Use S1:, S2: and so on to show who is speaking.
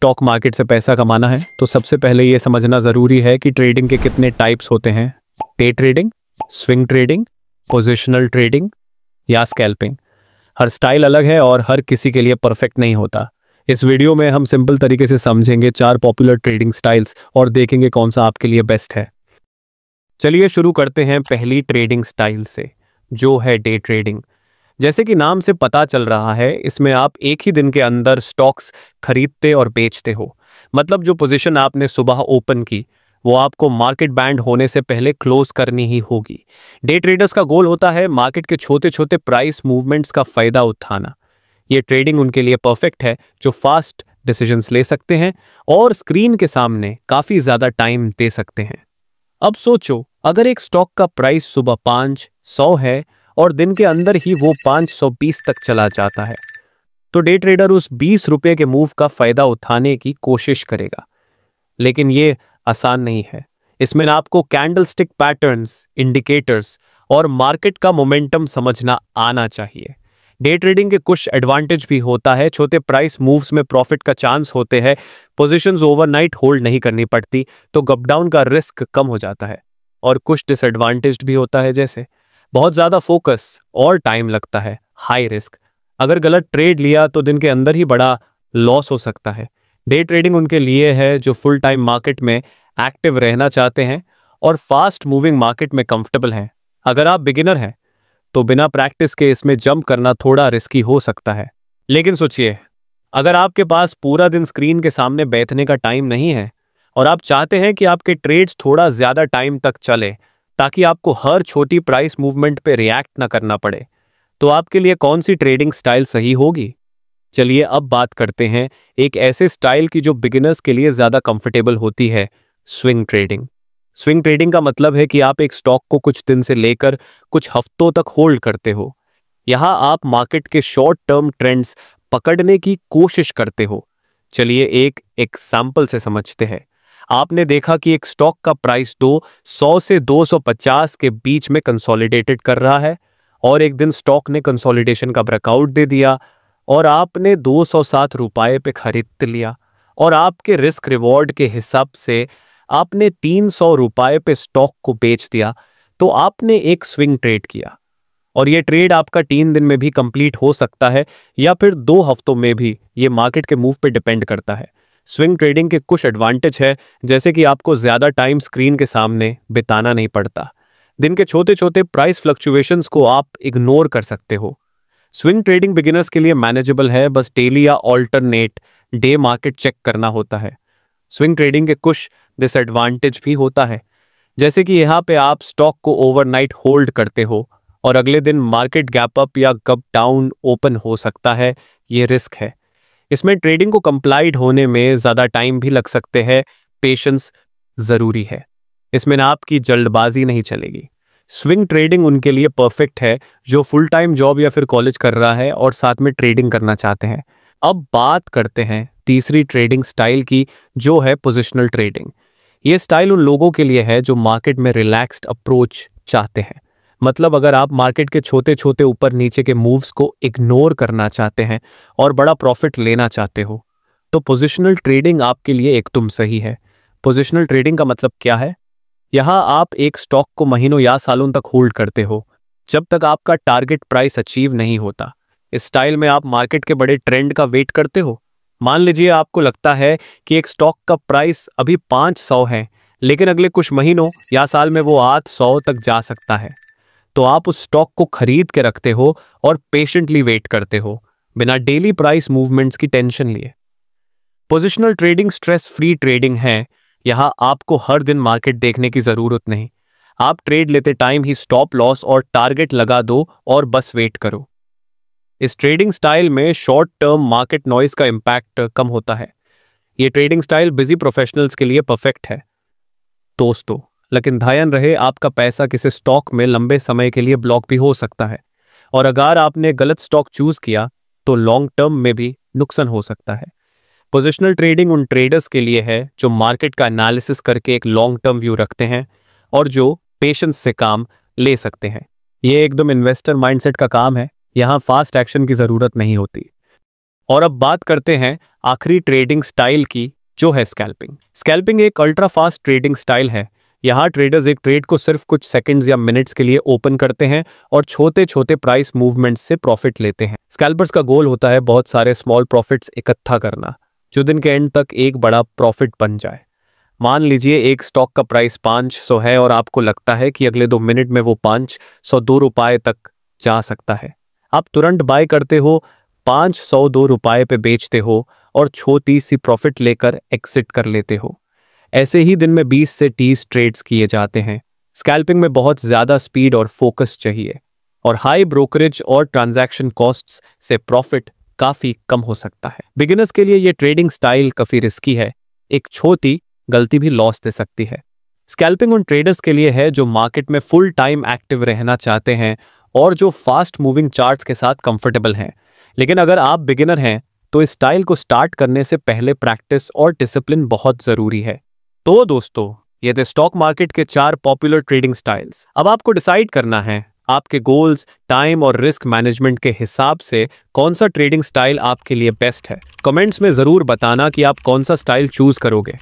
S1: Stock market से पैसा कमाना है तो सबसे पहले ये समझना ज़रूरी है कि ट्रेडिंग के कितने टाइप्स होते हैं। Day trading, swing trading, positional trading या स्कैल्पिंग। हर स्टाइल अलग है और हर किसी के लिए परफेक्ट नहीं होता। इस वीडियो में हम सिंपल तरीके से समझेंगे 4 पॉपुलर ट्रेडिंग स्टाइल्स और देखेंगे कौन सा आपके लिए बेस्ट है। चलिए शुरू करते हैं पहली ट्रेडिंग स्टाइल से, जो है डे ट्रेडिंग। जैसे कि नाम से पता चल रहा है, इसमें आप एक ही दिन के अंदर स्टॉक्स खरीदते और बेचते हो। मतलब जो पोजीशन आपने सुबह ओपन की वो आपको मार्केट बैंड होने से पहले क्लोज करनी ही होगी। डे ट्रेडर्स का गोल होता है मार्केट के छोटे छोटे प्राइस मूवमेंट्स का फायदा उठाना। ये ट्रेडिंग उनके लिए परफेक्ट है जो फास्ट डिसीजंस ले सकते हैं और स्क्रीन के सामने काफ़ी ज़्यादा टाइम दे सकते हैं। अब सोचो, अगर एक स्टॉक का प्राइस सुबह 500 है और दिन के अंदर ही वो 520 तक चला जाता है, तो डे ट्रेडर उस 20 रुपये के मूव का फायदा उठाने की कोशिश करेगा। लेकिन ये आसान नहीं है। इसमें आपको कैंडलस्टिक पैटर्न्स, इंडिकेटर्स और मार्केट का मोमेंटम समझना आना चाहिए। डे ट्रेडिंग के कुछ एडवांटेज भी होता है। छोटे प्राइस मूव्स में प्रॉफिट का चांस होते हैं। पोजीशंस ओवरनाइट होल्ड नहीं करनी पड़ती, तो गप डाउन का रिस्क कम हो जाता है। और कुछ डिसएडवांटेज भी होता है, जैसे बहुत ज़्यादा फोकस और टाइम लगता है, हाई रिस्क। अगर गलत ट्रेड लिया तो दिन के अंदर ही बड़ा लॉस हो सकता है। डे ट्रेडिंग उनके लिए है जो फुल टाइम मार्केट में एक्टिव रहना चाहते हैं और फास्ट मूविंग मार्केट में कंफर्टेबल हैं। अगर आप बिगिनर हैं तो बिना प्रैक्टिस के इसमें जंप करना थोड़ा रिस्की हो सकता है। लेकिन सोचिए, अगर आपके पास पूरा दिन स्क्रीन के सामने बैठने का टाइम नहीं है और आप चाहते हैं कि आपके ट्रेड्स थोड़ा ज़्यादा टाइम तक चले ताकि आपको हर छोटी प्राइस मूवमेंट पे रिएक्ट ना करना पड़े, तो आपके लिए कौन सी ट्रेडिंग स्टाइल सही होगी? चलिए अब बात करते हैं एक ऐसे स्टाइल की जो बिगिनर्स के लिए ज़्यादा कंफर्टेबल होती है, स्विंग ट्रेडिंग। स्विंग ट्रेडिंग का मतलब है कि आप एक स्टॉक को कुछ दिन से लेकर कुछ हफ्तों तक होल्ड करते हो। यहाँ आप मार्केट के शॉर्ट टर्म ट्रेंड्स पकड़ने की कोशिश करते हो। चलिए एक एग्जाम्पल से समझते हैं। आपने देखा कि एक स्टॉक का प्राइस 200 से 250 के बीच में कंसोलिडेटेड कर रहा है और एक दिन स्टॉक ने कंसोलिडेशन का ब्रेकआउट दे दिया और आपने 207 रुपये पे खरीद लिया और आपके रिस्क रिवॉर्ड के हिसाब से आपने 300 रुपये पे स्टॉक को बेच दिया, तो आपने एक स्विंग ट्रेड किया। और ये ट्रेड आपका 3 दिन में भी कंप्लीट हो सकता है या फिर 2 हफ्तों में भी, ये मार्केट के मूव पे डिपेंड करता है। स्विंग ट्रेडिंग के कुछ एडवांटेज है, जैसे कि आपको ज़्यादा टाइम स्क्रीन के सामने बिताना नहीं पड़ता। दिन के छोटे छोटे प्राइस फ्लक्चुएशंस को आप इग्नोर कर सकते हो। स्विंग ट्रेडिंग बिगिनर्स के लिए मैनेजेबल है, बस डेली या ऑल्टरनेट डे मार्केट चेक करना होता है। स्विंग ट्रेडिंग के कुछ डिसएडवांटेज भी होता है, जैसे कि यहाँ पे आप स्टॉक को ओवरनाइट होल्ड करते हो और अगले दिन मार्केट गैप अप या गप डाउन ओपन हो सकता है। ये रिस्क है। इसमें ट्रेडिंग को कंप्लाइड होने में ज़्यादा टाइम भी लग सकते हैं। पेशेंस ज़रूरी है। इसमें ना आपकी जल्दबाजी नहीं चलेगी। स्विंग ट्रेडिंग उनके लिए परफेक्ट है जो फुल टाइम जॉब या फिर कॉलेज कर रहा है और साथ में ट्रेडिंग करना चाहते हैं। अब बात करते हैं तीसरी ट्रेडिंग स्टाइल की, जो है पोजिशनल ट्रेडिंग। ये स्टाइल उन लोगों के लिए है जो मार्केट में रिलैक्स्ड अप्रोच चाहते हैं। मतलब अगर आप मार्केट के छोटे छोटे ऊपर नीचे के मूव्स को इग्नोर करना चाहते हैं और बड़ा प्रॉफिट लेना चाहते हो, तो पोजिशनल ट्रेडिंग आपके लिए एकदम सही है। पोजिशनल ट्रेडिंग का मतलब क्या है? यहाँ आप एक स्टॉक को महीनों या सालों तक होल्ड करते हो जब तक आपका टारगेट प्राइस अचीव नहीं होता। इस स्टाइल में आप मार्केट के बड़े ट्रेंड का वेट करते हो। मान लीजिए आपको लगता है कि एक स्टॉक का प्राइस अभी 500 है, लेकिन अगले कुछ महीनों या साल में वो 800 तक जा सकता है, तो आप उस स्टॉक को खरीद के रखते हो और पेशेंटली वेट करते हो, बिना डेली प्राइस मूवमेंट्स की टेंशन लिए। Positional trading stress free trading है। यहाँ आपको हर दिन मार्केट देखने की ज़रूरत नहीं। आप ट्रेड लेते टाइम ही स्टॉप लॉस और टारगेट लगा दो और बस वेट करो। इस ट्रेडिंग स्टाइल में शॉर्ट टर्म मार्केट नॉइज का इम्पैक्ट कम होता है। ये ट्रेडिंग स्टाइल बिजी प्रोफेशनल्स के लिए परफेक्ट है दोस्तों। लेकिन ध्यान रहे, आपका पैसा किसी स्टॉक में लंबे समय के लिए ब्लॉक भी हो सकता है और अगर आपने गलत स्टॉक चूज किया तो लॉन्ग टर्म में भी नुकसान हो सकता है। पोजिशनल ट्रेडिंग उन ट्रेडर्स के लिए है जो मार्केट का एनालिसिस करके एक लॉन्ग टर्म व्यू रखते हैं और जो पेशेंस से काम ले सकते हैं। ये एकदम इन्वेस्टर माइंडसेट का काम है। यहाँ फास्ट एक्शन की ज़रूरत नहीं होती। और अब बात करते हैं आखिरी ट्रेडिंग स्टाइल की, जो है स्कैल्पिंग। स्कैल्पिंग एक अल्ट्रा फास्ट ट्रेडिंग स्टाइल है। यहाँ ट्रेडर्स एक ट्रेड को सिर्फ कुछ सेकंड्स या मिनट्स के लिए ओपन करते हैं और छोटे छोटे प्राइस मूवमेंट्स से प्रॉफिट लेते हैं। स्कैल्पर्स का गोल होता है बहुत सारे स्मॉल प्रॉफिट्स इकट्ठा करना, जो दिन के एंड तक एक बड़ा प्रॉफिट बन जाए। मान लीजिए एक स्टॉक का प्राइस 500 है और आपको लगता है कि अगले 2 मिनट में वो 502 रुपये तक जा सकता है। आप तुरंत बाय करते हो, 502 रुपये पे बेचते हो और छोटी सी प्रॉफिट लेकर एग्जिट कर लेते हो। ऐसे ही दिन में 20 से 30 ट्रेड्स किए जाते हैं। स्कैल्पिंग में बहुत ज़्यादा स्पीड और फोकस चाहिए और हाई ब्रोकरेज और ट्रांजैक्शन कॉस्ट्स से प्रॉफिट काफ़ी कम हो सकता है। बिगिनर्स के लिए ये ट्रेडिंग स्टाइल काफ़ी रिस्की है, एक छोटी गलती भी लॉस दे सकती है। स्कैल्पिंग उन ट्रेडर्स के लिए है जो मार्केट में फुल टाइम एक्टिव रहना चाहते हैं और जो फास्ट मूविंग चार्ट्स के साथ कंफर्टेबल हैं। लेकिन अगर आप बिगिनर हैं तो इस स्टाइल को स्टार्ट करने से पहले प्रैक्टिस और डिसिप्लिन बहुत ज़रूरी है। तो दोस्तों, ये थे स्टॉक मार्केट के 4 पॉपुलर ट्रेडिंग स्टाइल्स। अब आपको डिसाइड करना है आपके गोल्स, टाइम और रिस्क मैनेजमेंट के हिसाब से कौन सा ट्रेडिंग स्टाइल आपके लिए बेस्ट है। कमेंट्स में ज़रूर बताना कि आप कौन सा स्टाइल चूज करोगे।